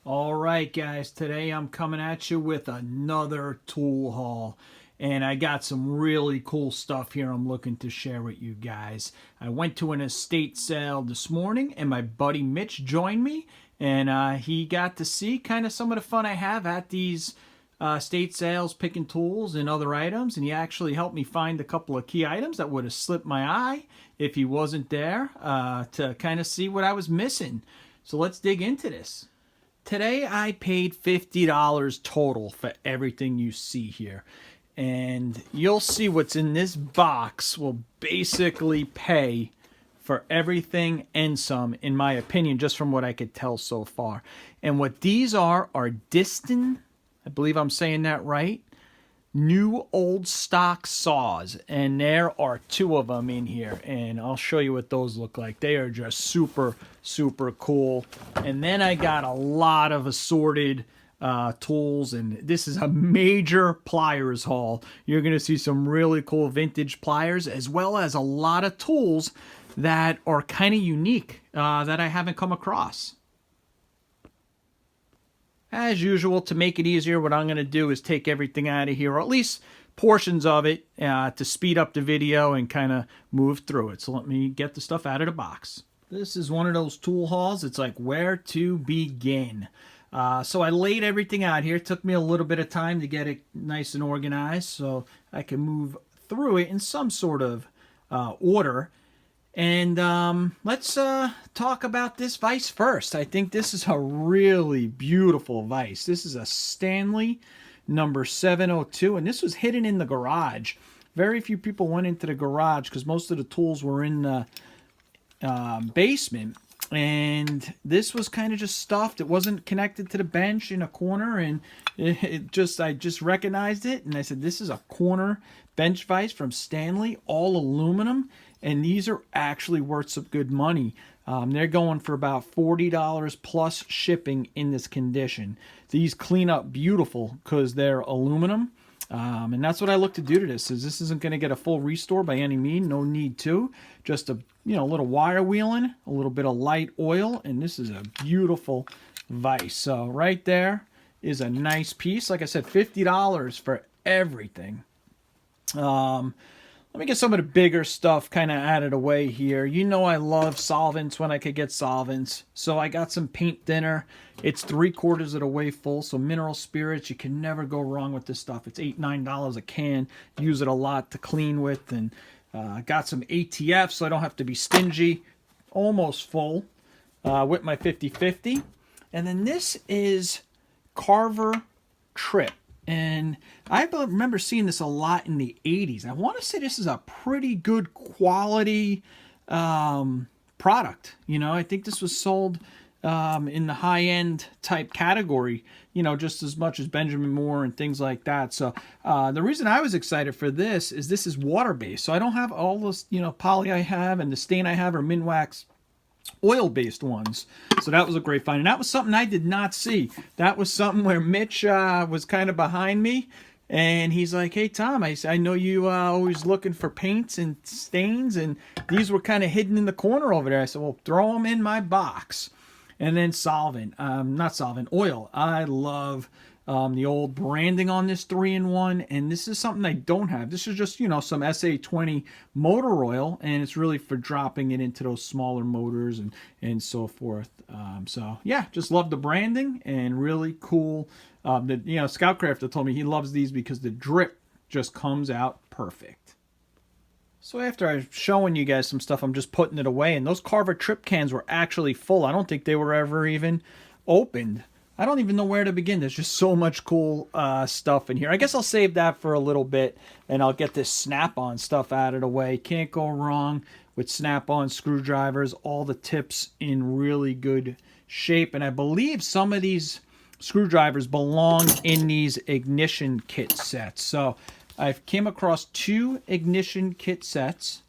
All right, guys, today I'm coming at you with another tool haul. And I got some really cool stuff here I'm looking to share with you guys. I went to an estate sale this morning and my buddy Mitch joined me. And he got to see kind of some of the fun I have at these estate sales, picking tools and other items. And he actually helped me find a couple of key items that would have slipped my eye if he wasn't there to kind of see what I was missing. So let's dig into this. Today I paid $50 total for everything you see here. And you'll see what's in this box will basically pay for everything and some, in my opinion, just from what I could tell so far. And what these are Disston, I believe I'm saying that right, new old stock saws, and there are two of them in here, and I'll show you what those look like. They are just super cool. And then I got a lot of assorted tools, and this is a major pliers haul. You're gonna see some really cool vintage pliers, as well as a lot of tools that are kind of unique that I haven't come across. As usual, to make it easier, what I'm going to do is take everything out of here, or at least portions of it, to speed up the video and kind of move through it. So let me get the stuff out of the box. This is one of those tool hauls. It's like where to begin. So I laid everything out here. It took me a little bit of time to get it nice and organized so I can move through it in some sort of order. And let's talk about this vise first. I think this is a really beautiful vise. This is a Stanley number 702, and this was hidden in the garage. Very few people went into the garage because most of the tools were in the basement. And this was kind of just stuffed. It wasn't connected to the bench in a corner, and I just recognized it, and I said, this is a corner bench vise from Stanley, all aluminum. And these are actually worth some good money. They're going for about $40 plus shipping in this condition. These clean up beautiful because they're aluminum. And that's what I look to do to this. Is this isn't going to get a full restore by any means. No need to. Just a little wire wheeling, a little bit of light oil, and this is a beautiful vise. So right there is a nice piece. Like I said, $50 for everything. Let me get some of the bigger stuff kind of out of the way here. You know I love solvents when I could get solvents. So I got some paint thinner. It's 3/4 of the way full. So mineral spirits, you can never go wrong with this stuff. It's $8, $9 a can. Use it a lot to clean with. And got some ATF so I don't have to be stingy. Almost full with my 50/50. And then this is Carver Trip. And I remember seeing this a lot in the 80s. I want to say this is a pretty good quality product. I think this was sold in the high-end type category, just as much as Benjamin Moore and things like that. So the reason I was excited for this is water-based. So I don't have all this, poly I have, and the stain I have are Minwax oil-based ones. So that was a great find, and that was something I did not see. That was something where Mitch was kind of behind me, and he's like, hey Tom, I know you always looking for paints and stains, and these were kind of hidden in the corner over there. I said, well, throw them in my box. And then oil. I love the old branding on this 3-in-1, and this is something I don't have. This is just, some SA20 motor oil, and it's really for dropping it into those smaller motors and so forth. So yeah, just love the branding, and really cool. Scoutcrafter told me he loves these because the drip just comes out perfect. So after I'm showing you guys some stuff, I'm just putting it away, and those Carver Trip cans were actually full. I don't think they were ever even opened. I don't even know where to begin. There's just so much cool stuff in here. I guess I'll save that for a little bit, and I'll get this Snap-on stuff out of the way. Can't go wrong with Snap-on screwdrivers. All the tips in really good shape, and I believe some of these screwdrivers belong in these ignition kit sets. So I've came across 2 ignition kit sets,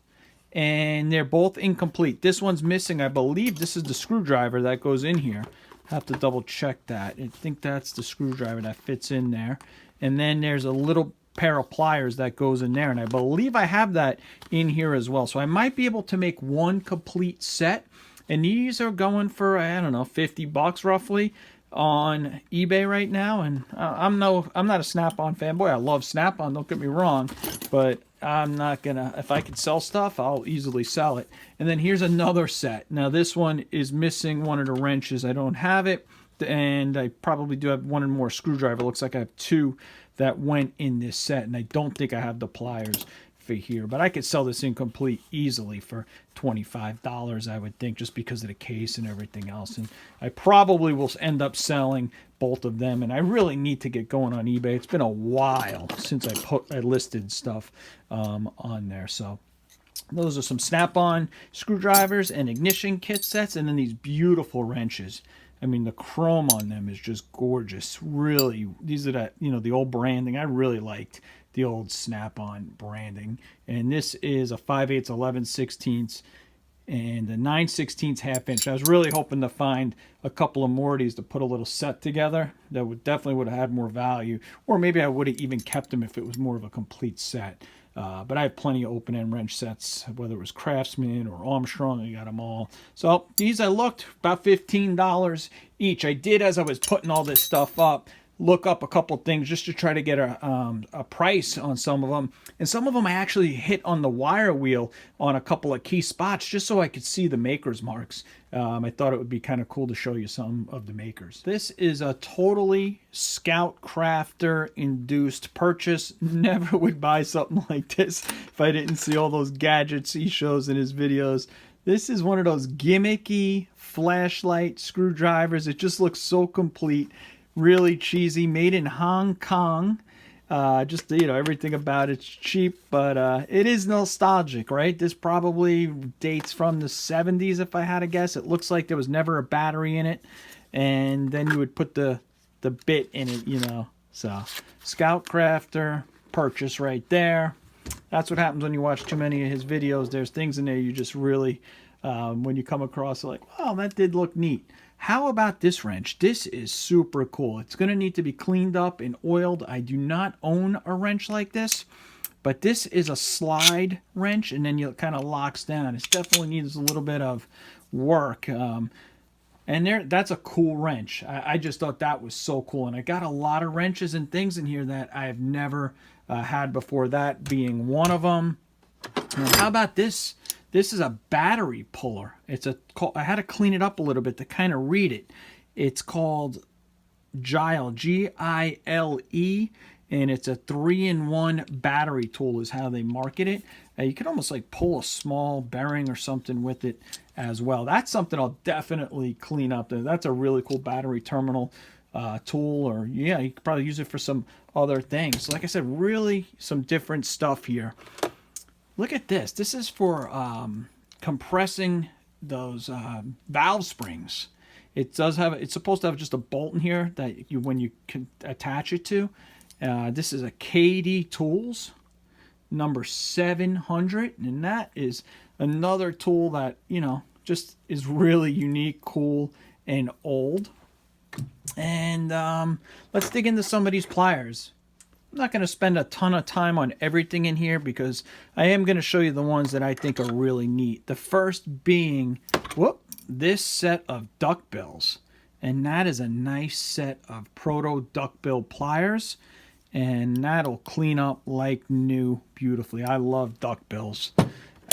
and they're both incomplete. This one's missing. I believe this is the screwdriver that goes in here. Have to double check that. I think that's the screwdriver that fits in there. And then there's a little pair of pliers that goes in there, and I believe I have that in here as well. So I might be able to make one complete set, and these are going for, I don't know, $50 roughly. on eBay right now, and I'm not a Snap-on fanboy. I love Snap-on, don't get me wrong, but I'm not gonna, if I could sell stuff, I'll easily sell it. And then here's another set. Now this one is missing one of the wrenches. I don't have it, and I probably do have one or more screwdriver. Looks like I have two that went in this set, and I don't think I have the pliers for here, but I could sell this incomplete easily for $25, I would think, just because of the case and everything else. And I probably will end up selling both of them, and I really need to get going on eBay. It's been a while since I listed stuff on there. So those are some Snap-on screwdrivers and ignition kit sets, and then these beautiful wrenches. I mean, the chrome on them is just gorgeous. Really, these are the old branding. I really liked the old Snap-on branding. And this is a 5/8, 11/16, and a 9/16 half-inch. I was really hoping to find a couple of more of these to put a little set together. That would have had more value. Or maybe I would have even kept them if it was more of a complete set. But I have plenty of open-end wrench sets, whether it was Craftsman or Armstrong. I got them all. So these, I looked, about $15 each. I did, as I was putting all this stuff up, look up a couple things just to try to get a price on some of them. And some of them I actually hit on the wire wheel on a couple of key spots just so I could see the maker's marks. I thought it would be kind of cool to show you some of the makers. This is a totally Scout Crafter induced purchase. Never would buy something like this if I didn't see all those gadgets he shows in his videos. This is one of those gimmicky flashlight screwdrivers. It just looks so complete. Really cheesy, made in Hong Kong. Just, everything about it's cheap, but it is nostalgic, right? This probably dates from the 70s, if I had to guess. It looks like there was never a battery in it, and then you would put the bit in it, So, Scout Crafter purchase right there. That's what happens when you watch too many of his videos. There's things in there you just really, when you come across, like, wow, that did look neat. How about this wrench? This is super cool. It's going to need to be cleaned up and oiled. I do not own a wrench like this, but this is a slide wrench, and then it kind of locks down. It definitely needs a little bit of work. And that's a cool wrench. I just thought that was so cool. And I got a lot of wrenches and things in here that I have never had before, that being one of them. How about this? This is a battery puller. I had to clean it up a little bit to kind of read it. It's called Gile, Gile, and it's a 3-in-1 battery tool is how they market it. You could almost like pull a small bearing or something with it as well. That's something I'll definitely clean up. That's a really cool battery terminal tool, or yeah, you could probably use it for some other things. Like I said, really some different stuff here. Look at this. This is for compressing those valve springs. It's supposed to have just a bolt in here that when you can attach it to. This is a KD Tools number 700, and that is another tool that just is really unique, cool, and old. And let's dig into some of these pliers. I'm not going to spend a ton of time on everything in here because I am going to show you the ones that I think are really neat. The first being, this set of duckbills. And that is a nice set of proto duckbill pliers. And that'll clean up like new beautifully. I love duckbills.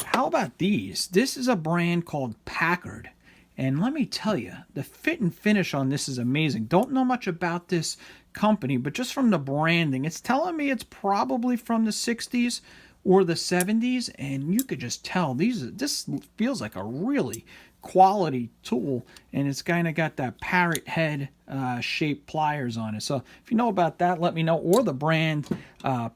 How about these? This is a brand called Packard. And let me tell you, the fit and finish on this is amazing. Don't know much about this company, but just from the branding, it's telling me it's probably from the 60s or the 70s, and you could just tell this feels like a really quality tool, and it's kind of got that parrot head shaped pliers on it. So if you know about that, let me know. Or the brand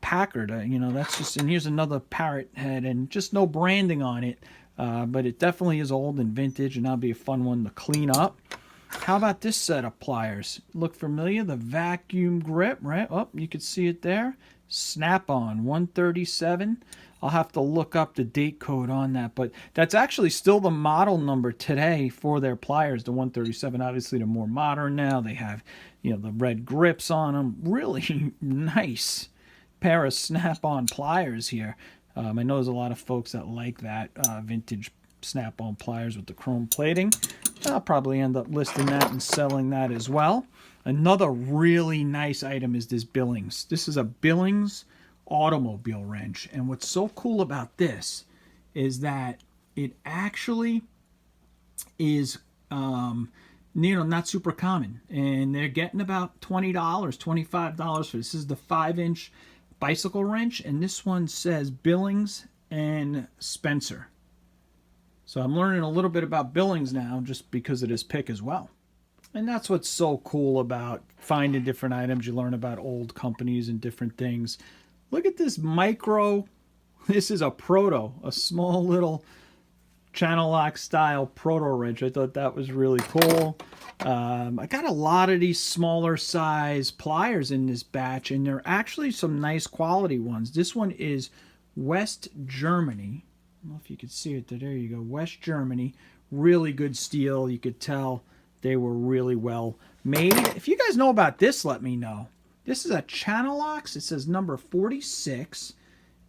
Packard, that's just, and here's another parrot head, and just no branding on it. But it definitely is old and vintage, and that'll be a fun one to clean up. How about this set of pliers? Look familiar? The vacuum grip, right? Oh, you can see it there. Snap-on 137. I'll have to look up the date code on that, but that's actually still the model number today for their pliers, the 137. Obviously, they're more modern now. They have, the red grips on them. Really nice pair of Snap-on pliers here. I know there's a lot of folks that like that vintage snap-on pliers with the chrome plating. I'll probably end up listing that and selling that as well. Another really nice item is this Billings. This is a Billings automobile wrench. And what's so cool about this is that it actually is not super common, and they're getting about $20, $25 for this. This is the 5-inch bicycle wrench, and this one says Billings and Spencer. So I'm learning a little bit about Billings now just because of this pick as well. And that's what's so cool about finding different items. You learn about old companies and different things. Look at this micro. This is a proto, a small little channel lock style proto wrench. I thought that was really cool. I got a lot of these smaller size pliers in this batch, and they're actually some nice quality ones. This one is West Germany. I don't know if you can see it. There you go. West Germany. Really good steel. You could tell they were really well made. If you guys know about this, let me know. This is a Channellox. It says number 46.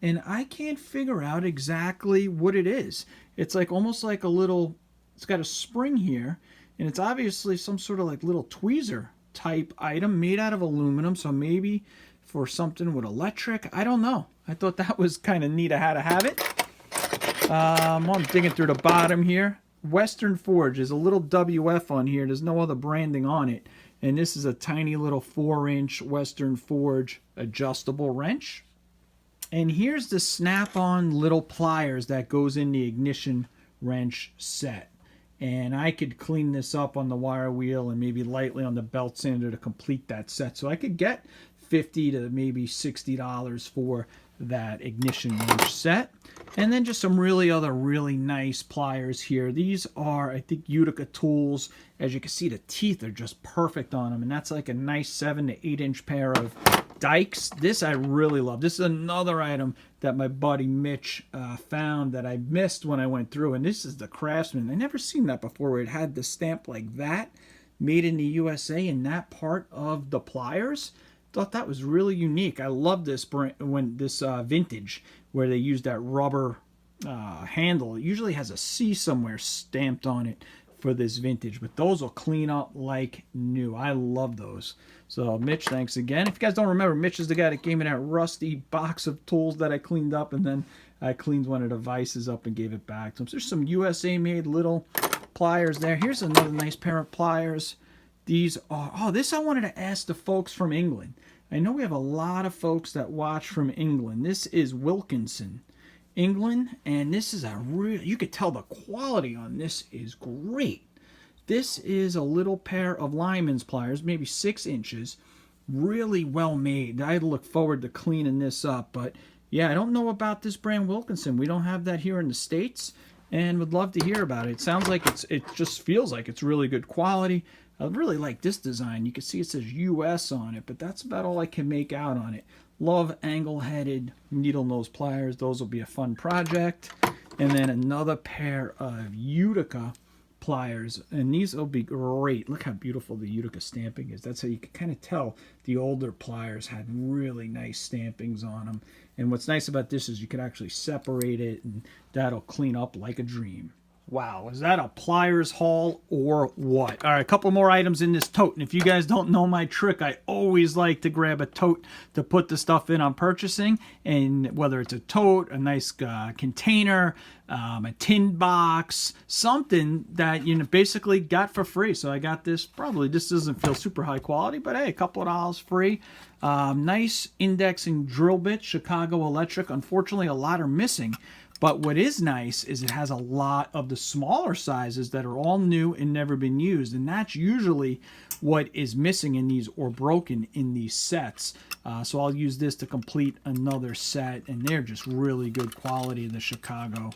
And I can't figure out exactly what it is. It's like almost like a little, it's got a spring here, and it's obviously some sort of like little tweezer type item made out of aluminum, so maybe for something with electric. I don't know. I thought that was kind of neat. I had to have it. I'm digging through the bottom here. Western Forge. There's a little WF on here. There's no other branding on it. And this is a tiny little 4-inch Western Forge adjustable wrench. And here's the snap-on little pliers that goes in the ignition wrench set. And I could clean this up on the wire wheel and maybe lightly on the belt sander to complete that set. So I could get $50 to maybe $60 for that ignition wrench set. And then just some other really nice pliers here. These are, I think, Utica Tools. As you can see, the teeth are just perfect on them. And that's like a nice 7 to 8-inch pair of dikes. This I really love. This is another item that my buddy Mitch found that I missed when I went through. And this is the Craftsman. I never seen that before where it had the stamp like that, made in the USA, in that part of the pliers. Thought that was really unique. I love this brand, this vintage where they use that rubber handle. It usually has a C somewhere stamped on it for this vintage, but those will clean up like new. I love those. So Mitch, thanks again. If you guys don't remember, Mitch is the guy that gave me that rusty box of tools that I cleaned up, and then I cleaned one of the vices up and gave it back to him. So there's some USA made little pliers there. Here's another nice pair of pliers. These are, this I wanted to ask the folks from England. I know we have a lot of folks that watch from England. This is Wilkinson, England, and this is a real, you could tell the quality on this is great. This is a little pair of Lyman's pliers, maybe 6 inches, really well made. I look forward to cleaning this up, but yeah, I don't know about this brand Wilkinson. We don't have that here in the States, and would love to hear about it. It sounds like it just feels like it's really good quality. I really like this design. You can see it says US on it, but that's about all I can make out on it. Love angle-headed needle nose pliers. Those will be a fun project. And then another pair of Utica pliers, and these will be great. Look how beautiful the Utica stamping is. That's how you can kind of tell the older pliers had really nice stampings on them. And what's nice about this is you can actually separate it, and that'll clean up like a dream. Wow, is that a pliers haul or what? All right, a couple more items in this tote. And if you guys don't know my trick, I always like to grab a tote to put the stuff in I'm purchasing. And whether it's a tote, a nice container, a tin box, something that you basically got for free. So I got this, this doesn't feel super high quality, but hey, a couple of dollars free. Nice indexing drill bit, Chicago Electric. Unfortunately, a lot are missing. But what is nice is it has a lot of the smaller sizes that are all new and never been used. And that's usually what is missing in these or broken in these sets. So I'll use this to complete another set. And they're just really good quality, the Chicago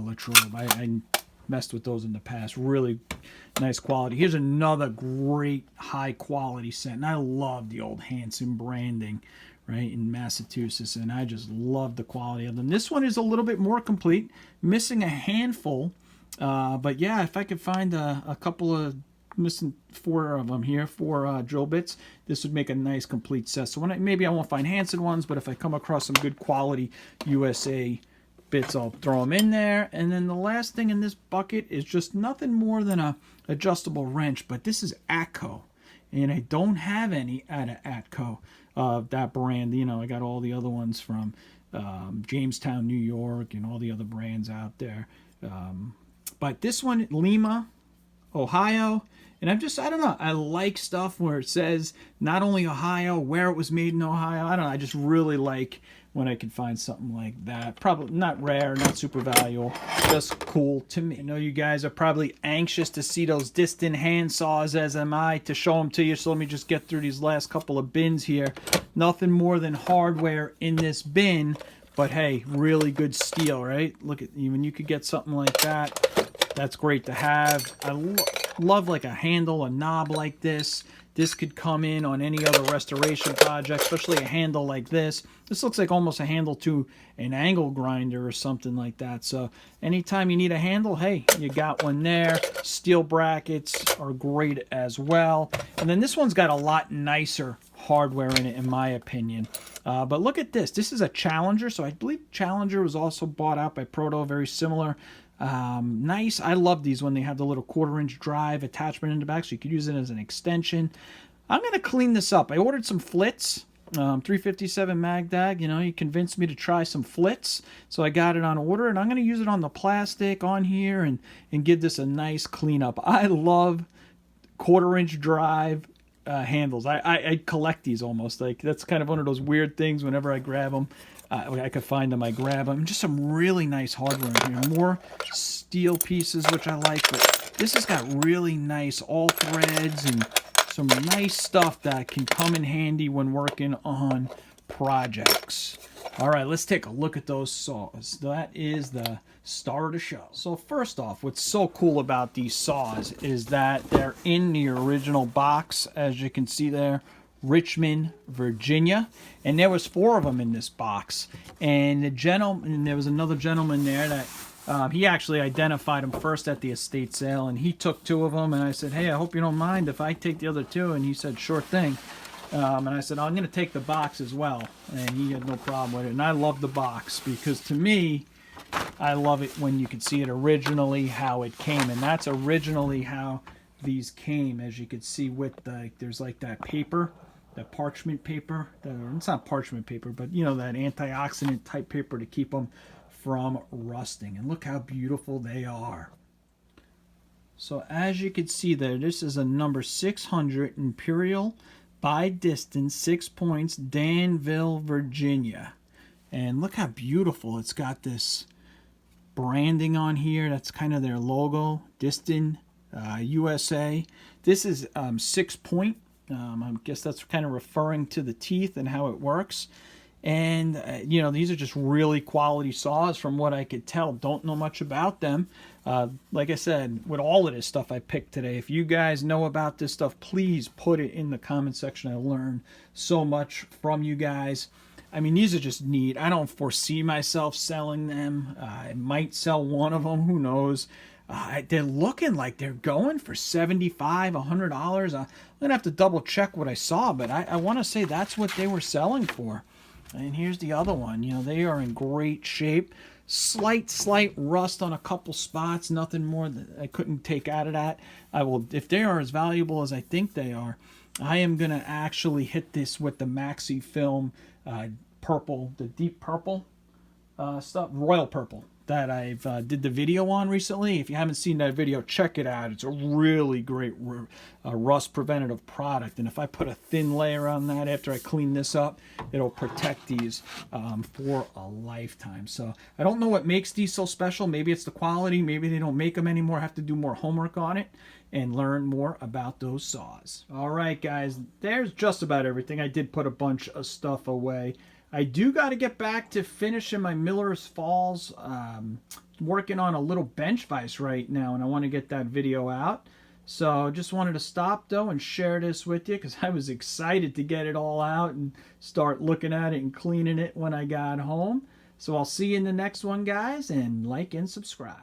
Latrobe. I messed with those in the past. Really nice quality. Here's another great high quality set. And I love the old Hanson branding, right, in Massachusetts, and I just love the quality of them. This one is a little bit more complete, missing a handful, but yeah, if I could find a couple of, missing 4 of them here, 4 drill bits, this would make a nice complete set. So maybe I won't find Hanson ones, but if I come across some good quality USA bits, I'll throw them in there. And then the last thing in this bucket is just nothing more than a adjustable wrench, but this is Atco, and I don't have any out of Atco, that brand. You know, I got all the other ones from Jamestown, New York, and all the other brands out there. But this one, Lima, Ohio. And I don't know, I like stuff where it says not only Ohio, where it was made in Ohio. I don't know, I just really like when I can find something like that. Probably not rare, not super valuable, just cool to me. I know you guys are probably anxious to see those Distin hand saws, as am I, to show them to you. So let me just get through these last couple of bins here. Nothing more than hardware in this bin, but hey, really good steel, right? Look at, even you could get something like that. That's great to have. I love like a handle, a knob like this. This could come in on any other restoration project, especially a handle like this. This looks like almost a handle to an angle grinder or something like that. So anytime you need a handle, hey, you got one there. Steel brackets are great as well. And then this one's got a lot nicer hardware in it, in my opinion. But look at this. This is a Challenger. So I believe Challenger was also bought out by Proto, very similar. Nice. I love these when they have the little 1/4-inch drive attachment in the back, so you could use it as an extension. I'm going to clean this up. I ordered some Flitz, 357 Magdag. You know, you convinced me to try some Flitz, so I got it on order, and I'm going to use it on the plastic on here and give this a nice cleanup. I love 1/4-inch drive handles. I collect these almost. Like, that's kind of one of those weird things. Whenever I grab them, I could find them, I grab them. Just some really nice hardware in here. More steel pieces, which I like, but this has got really nice all threads and some nice stuff that can come in handy when working on projects. All right, let's take a look at those saws. That is the star of the show. So first off, what's so cool about these saws is that they're in the original box, as you can see there. Richmond, Virginia, and there was 4 of them in this box. And there was another gentleman there that he actually identified them first at the estate sale, and he took 2 of them. And I said, "Hey, I hope you don't mind if I take the other 2." And he said, "Sure thing." And I said, "I'm going to take the box as well," and he had no problem with it. And I love the box because, to me, I love it when you can see it originally how it came, and that's originally how these came. As you can see, with there's like that paper, that parchment paper. It's not parchment paper, but you know, that antioxidant type paper to keep them from rusting. And look how beautiful they are. So as you can see there, this is a number 600 Imperial by Distin, 6 points, Danville, Virginia. And look how beautiful. It's got this branding on here. That's kind of their logo, Distin, USA. This is 6 point. I guess that's kind of referring to the teeth and how it works. And, you know, these are just really quality saws from what I could tell. Don't know much about them. Like I said, with all of this stuff I picked today, if you guys know about this stuff, please put it in the comment section. I learned so much from you guys. I mean, these are just neat. I don't foresee myself selling them. I might sell one of them. Who knows? They're looking like they're going for $75, $100. I'm going to have to double check what I saw, but I want to say that's what they were selling for. And here's the other one. You know, they are in great shape. Slight rust on a couple spots. Nothing more that I couldn't take out of that. I will, if they are as valuable as I think they are, I am going to actually hit this with the Maxi Film purple, the deep purple stuff, royal purple, that I've did the video on recently. If you haven't seen that video, check it out. It's a really great rust preventative product. And if I put a thin layer on that after I clean this up, it'll protect these for a lifetime. So I don't know what makes these so special. Maybe it's the quality. Maybe they don't make them anymore. I have to do more homework on it and learn more about those saws. All right, guys, there's just about everything. I did put a bunch of stuff away. I do got to get back to finishing my Miller's Falls. Working on a little bench vise right now, and I want to get that video out. So just wanted to stop, though, and share this with you because I was excited to get it all out and start looking at it and cleaning it when I got home. So I'll see you in the next one, guys, and like and subscribe.